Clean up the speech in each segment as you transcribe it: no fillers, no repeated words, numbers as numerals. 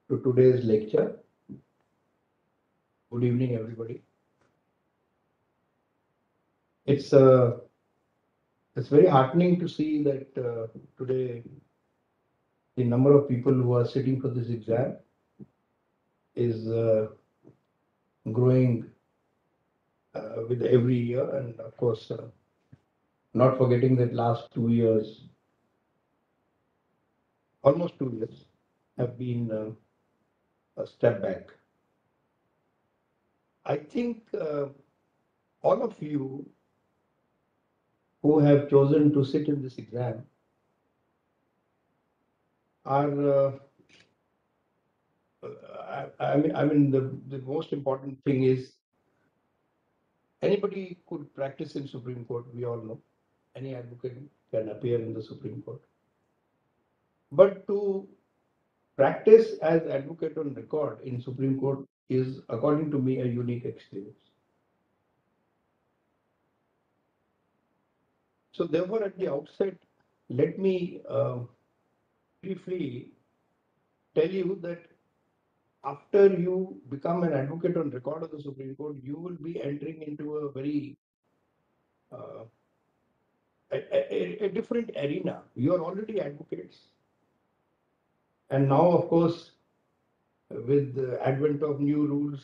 to today's lecture. Good evening, everybody. It's very heartening to see that today the number of people who are sitting for this exam is growing with every year, and of course, not forgetting that last 2 years, almost 2 years, have been a step back. I think all of you who have chosen to sit in this exam are I mean the most important thing is anybody could practice in Supreme Court, we all know. Any advocate can appear in the Supreme Court. But to practice as advocate on record in Supreme Court is, according to me, a unique experience. So therefore, at the outset, let me briefly tell you that after you become an advocate on record of the Supreme Court, you will be entering into a very uh, a different arena. You are already advocates, and now, of course, with the advent of new rules,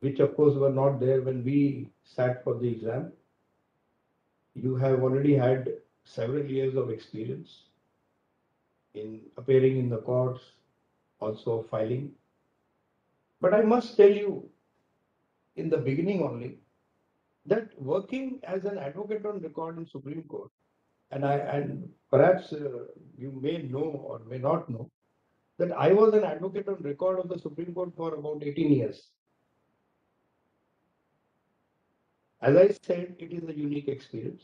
which of course were not there when we sat for the exam, you have already had several years of experience in appearing in the courts, also filing. But I must tell you, in the beginning only, that working as an advocate on record in Supreme Court, and perhaps you may know or may not know, that I was an advocate on record of the Supreme Court for about 18 years. As I said, it is a unique experience.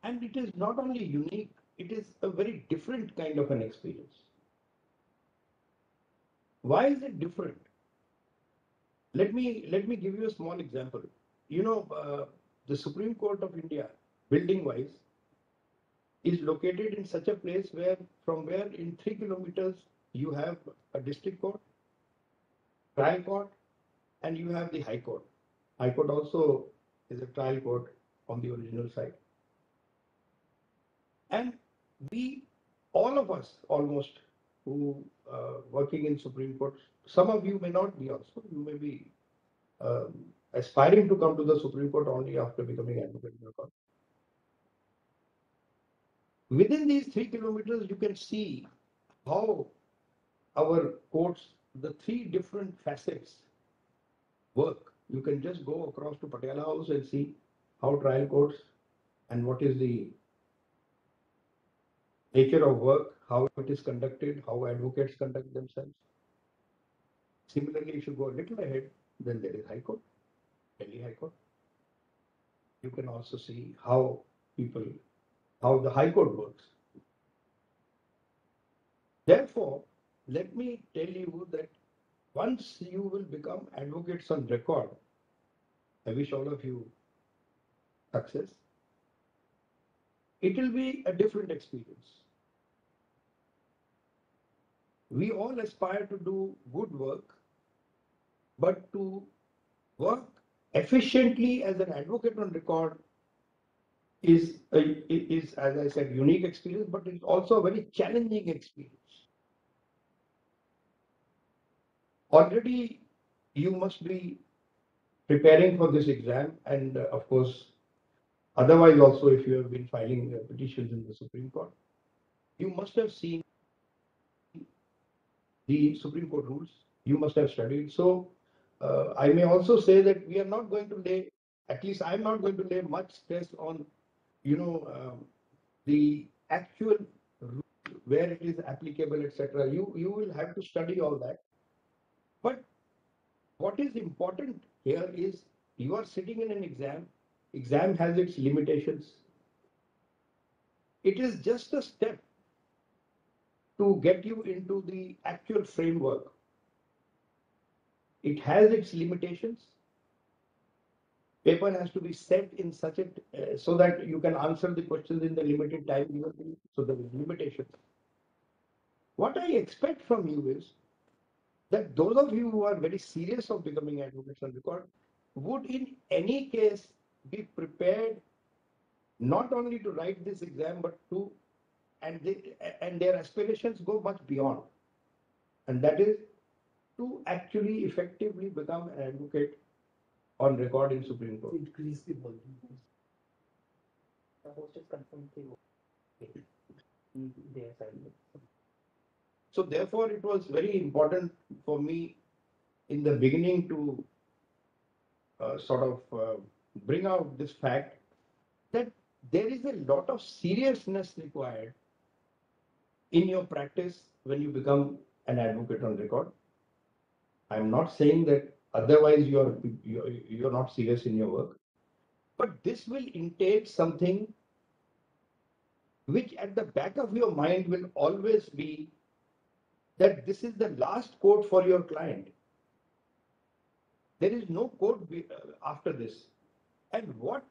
And it is not only unique, it is a very different kind of an experience. Why is it different? Let me give you a small example. You know, the Supreme Court of India, building-wise, is located in such a place from where in 3 kilometers you have a district court, trial court, and you have the High Court. High Court also is a trial court on the original site. And all of us almost who working in Supreme Court, some of you may not be also, you may be aspiring to come to the Supreme Court only after becoming advocate in the court. Within these 3 kilometers, you can see how our courts, the 3 different facets work. You can just go across to Patiala House and see how trial courts and what is the nature of work, how it is conducted, how advocates conduct themselves. Similarly, if you go a little ahead, then there is High Court, Delhi High Court. You can also see how the High Court works. Therefore, let me tell you that once you will become advocates on record, I wish all of you success. It will be a different experience. We all aspire to do good work, but to work efficiently as an advocate on record is, as I said, unique experience, but it's also a very challenging experience. Already, you must be preparing for this exam, and of course, otherwise also, if you have been filing petitions in the Supreme Court, you must have seen the Supreme Court rules. You must have studied. So, I may also say that we are not going to lay, at least I'm not going to lay much stress on, the actual rule, where it is applicable, etc. You will have to study all that. But what is important here is you are sitting in an exam. Exam has its limitations. It is just a step to get you into the actual framework. It has its limitations. Paper has to be set in such a so that you can answer the questions in the limited time given to you. So there is limitations. What I expect from you is that those of you who are very serious of becoming advocates on record would in any case be prepared not only to write this exam but to and their aspirations go much beyond, and that is to actually effectively become an advocate on record in Supreme Court. Increase the volume. The host is confirmed their side. So therefore, it was very important for me in the beginning to bring out this fact that there is a lot of seriousness required in your practice when you become an advocate on record. I'm not saying that otherwise you're not serious in your work, but this will entail something which at the back of your mind will always be that this is the last court for your client. There is no court after this. And what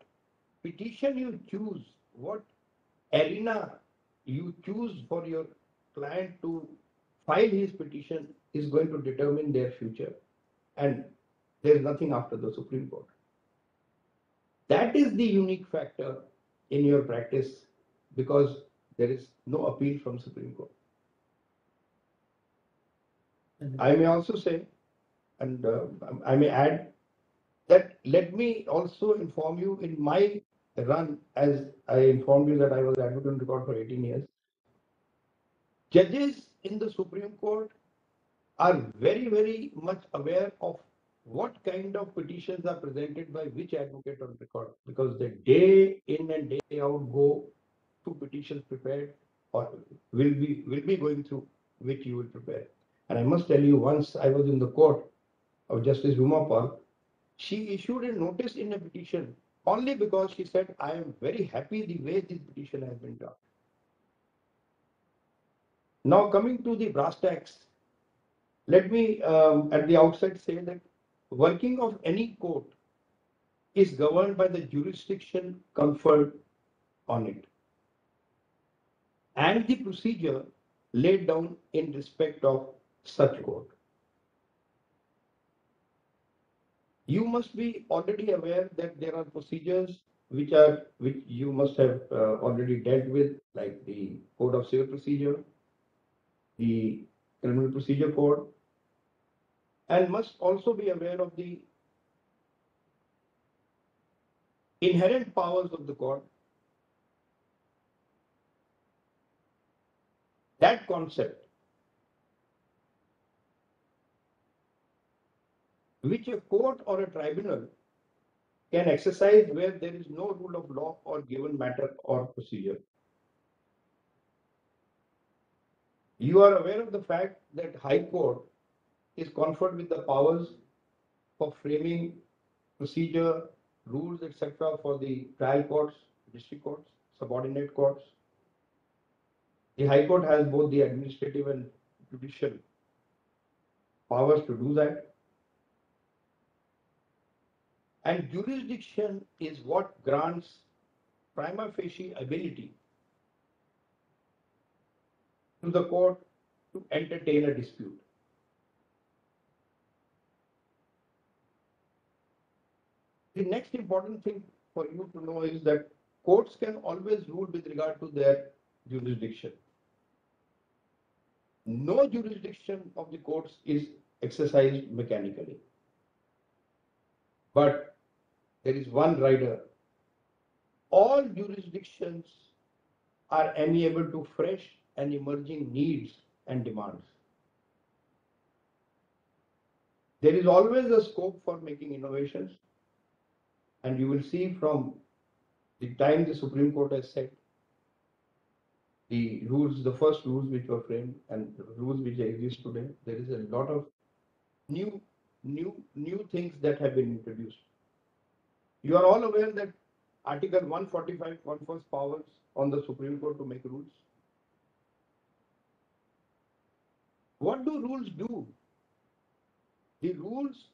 petition you choose, what arena you choose for your client to file his petition is going to determine their future. And there is nothing after the Supreme Court. That is the unique factor in your practice because there is no appeal from Supreme Court. I may also say, and I may add, that let me also inform you in my run, as I informed you that I was advocate on record for 18 years. Judges in the Supreme Court are very, very much aware of what kind of petitions are presented by which advocate on record, because the day in and day out go to petitions prepared or will be going through which you will prepare. And I must tell you, once I was in the court of Justice Uma Pal, she issued a notice in a petition only because she said, I am very happy the way this petition has been done. Now coming to the brass tacks, let me at the outset say that working of any court is governed by the jurisdiction conferred on it and the procedure laid down in respect of such court. You must be already aware that there are procedures which you must have already dealt with, like the Code of Civil Procedure, the Criminal Procedure Code, and must also be aware of the inherent powers of the court. That concept, which a court or a tribunal can exercise where there is no rule of law or given matter or procedure. You are aware of the fact that High Court is conferred with the powers for framing procedure, rules, etc. for the trial courts, district courts, subordinate courts. The High Court has both the administrative and judicial powers to do that. And jurisdiction is what grants prima facie ability to the court to entertain a dispute. The next important thing for you to know is that courts can always rule with regard to their jurisdiction. No jurisdiction of the courts is exercised mechanically. But there is one rider. All jurisdictions are amenable to fresh and emerging needs and demands. There is always a scope for making innovations, and you will see from the time the Supreme Court has set the rules, the first rules which were framed and the rules which exist today, there is a lot of new things that have been introduced. You are all aware that Article 145 confers powers on the Supreme Court to make rules. What do rules do? The rules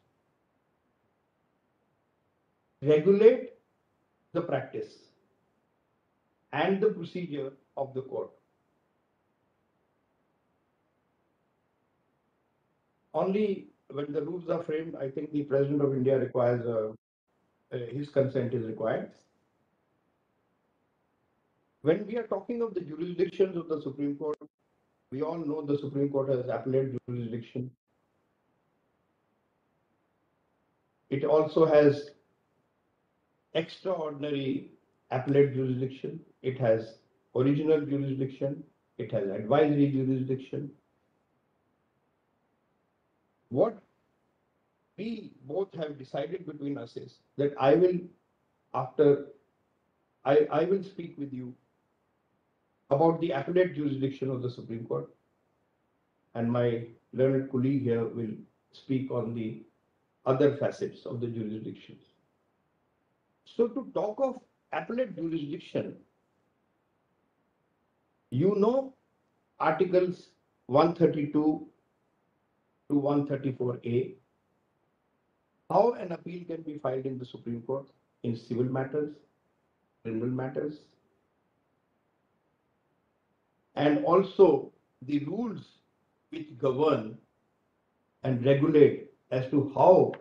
regulate the practice and the procedure of the court. only when the rules are framed, I think the President of India requires his consent is required. When we are talking of the jurisdictions of the Supreme Court, we all know the Supreme Court has appellate jurisdiction. It also has extraordinary appellate jurisdiction. It has original jurisdiction. It has advisory jurisdiction. What we both have decided between us is that I will speak with you about the appellate jurisdiction of the Supreme Court, and my learned colleague here will speak on the other facets of the jurisdictions. So to talk of appellate jurisdiction, you know Articles 132 to 134A, how an appeal can be filed in the Supreme Court in civil matters, criminal matters, and also the rules which govern and regulate as to how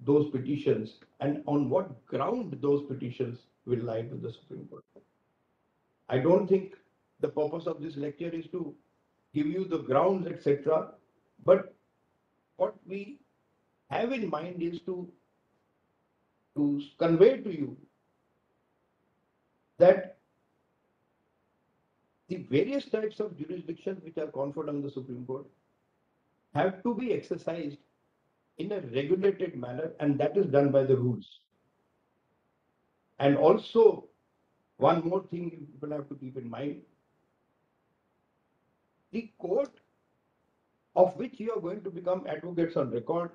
those petitions and on what ground those petitions will lie to the Supreme Court. I don't think the purpose of this lecture is to give you the grounds, etc. But what we have in mind is to convey to you that the various types of jurisdictions which are conferred on the Supreme Court have to be exercised in a regulated manner, and that is done by the rules. And also, one more thing you will have to keep in mind, the court of which you are going to become advocates on record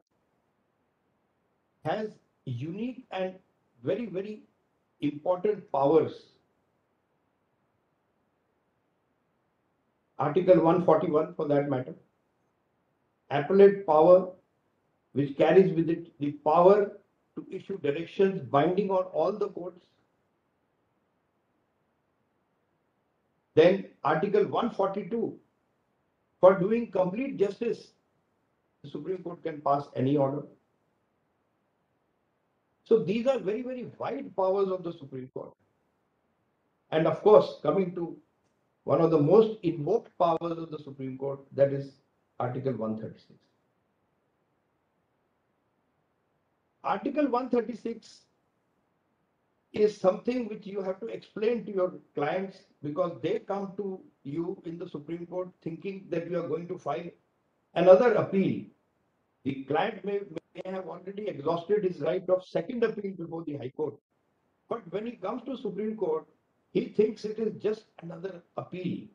has unique and very, very important powers. Article 141 for that matter, appellate power, which carries with it the power to issue directions binding on all the courts. Then Article 142, for doing complete justice, the Supreme Court can pass any order. So these are very, very wide powers of the Supreme Court. And of course, coming to one of the most invoked powers of the Supreme Court, that is Article 136. Article 136 is something which you have to explain to your clients, because they come to you in the Supreme Court thinking that you are going to file another appeal. The client may have already exhausted his right of second appeal before the High Court. But when he comes to Supreme Court, he thinks it is just another appeal.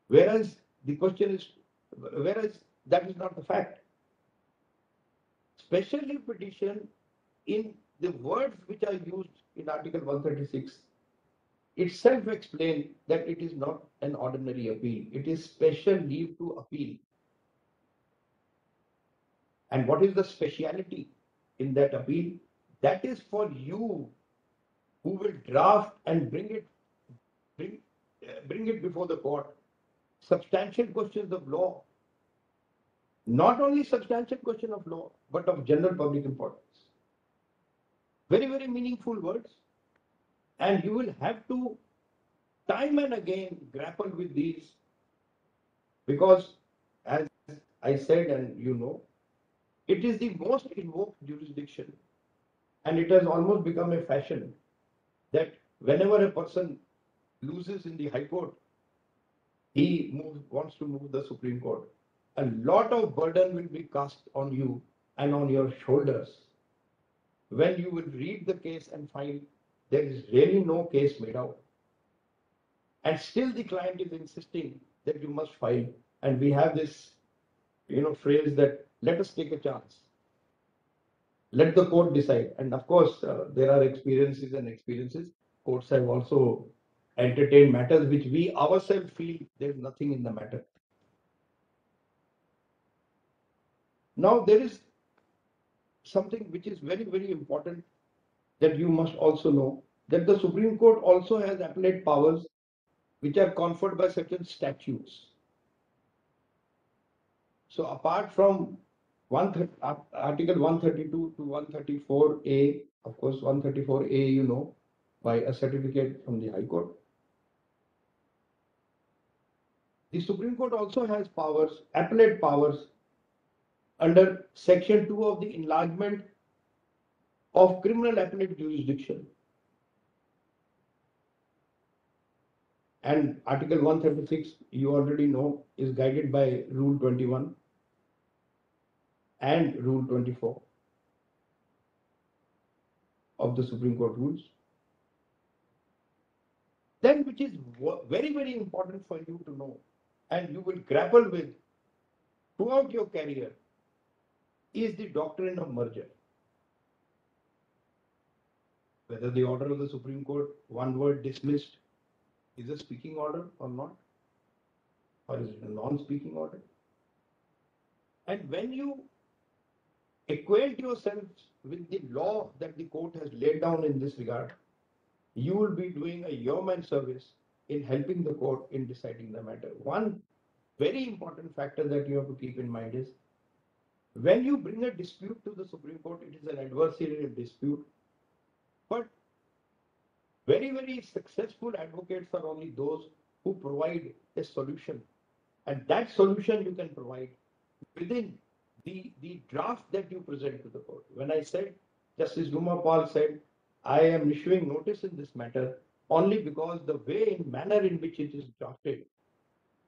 Whereas that is not the fact. Special leave petition, in the words which are used in Article 136, itself explain that it is not an ordinary appeal. It is special leave to appeal. And what is the speciality in that appeal? That is for you who will draft and bring it before the court. Substantial questions of law. Not only substantial question of law, but of general public importance. Very, very meaningful words. And you will have to time and again grapple with these, because as I said, and you know, it is the most invoked jurisdiction, and it has almost become a fashion that whenever a person loses in the High Court, he wants to move the Supreme Court. A lot of burden will be cast on you and on your shoulders when you will read the case and find there is really no case made out. And still the client is insisting that you must file. And we have this, phrase that let us take a chance. Let the court decide. And of course, there are experiences and experiences. Courts have also entertained matters which we ourselves feel there is nothing in the matter. Now, there is something which is very, very important that you must also know, that the Supreme Court also has appellate powers which are conferred by certain statutes. So apart from Article 132 to 134A, of course, 134A, you know, by a certificate from the High Court. The Supreme Court also has powers, appellate powers, under Section 2 of the Enlargement of Criminal Appellate Jurisdiction. And Article 136, you already know, is guided by Rule 21 and Rule 24 of the Supreme Court rules. Then, which is very, very important for you to know, and you will grapple with throughout your career, is the doctrine of merger. Whether the order of the Supreme Court, one word dismissed, is a speaking order or not, or is it a non-speaking order? And when you acquaint yourselves with the law that the court has laid down in this regard, you will be doing a yeoman service in helping the court in deciding the matter. One very important factor that you have to keep in mind is, when you bring a dispute to the Supreme Court, it is an adversarial dispute. But very, very successful advocates are only those who provide a solution. And that solution you can provide within the draft that you present to the court. When I said, Justice Duma Paul said, I am issuing notice in this matter only because the way and manner in which it is drafted,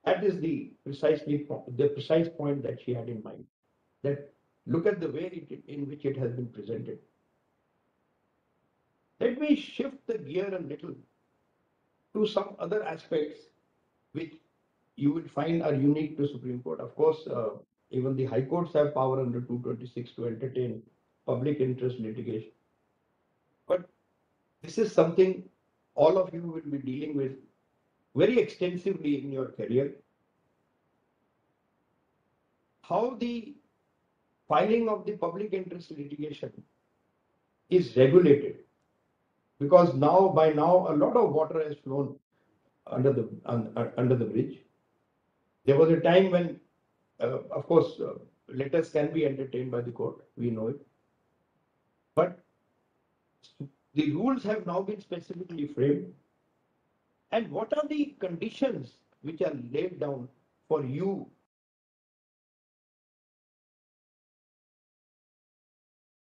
that is the precise point that she had in mind. That look at the way in which it has been presented. Let me shift the gear a little to some other aspects which you will find are unique to Supreme Court. Of course, even the High Courts have power under 226 to entertain public interest litigation. But this is something all of you will be dealing with very extensively in your career. How the filing of the public interest litigation is regulated, because by now a lot of water has flown under the bridge. There was a time when, of course, letters can be entertained by the court. We know it, but the rules have now been specifically framed. And what are the conditions which are laid down for you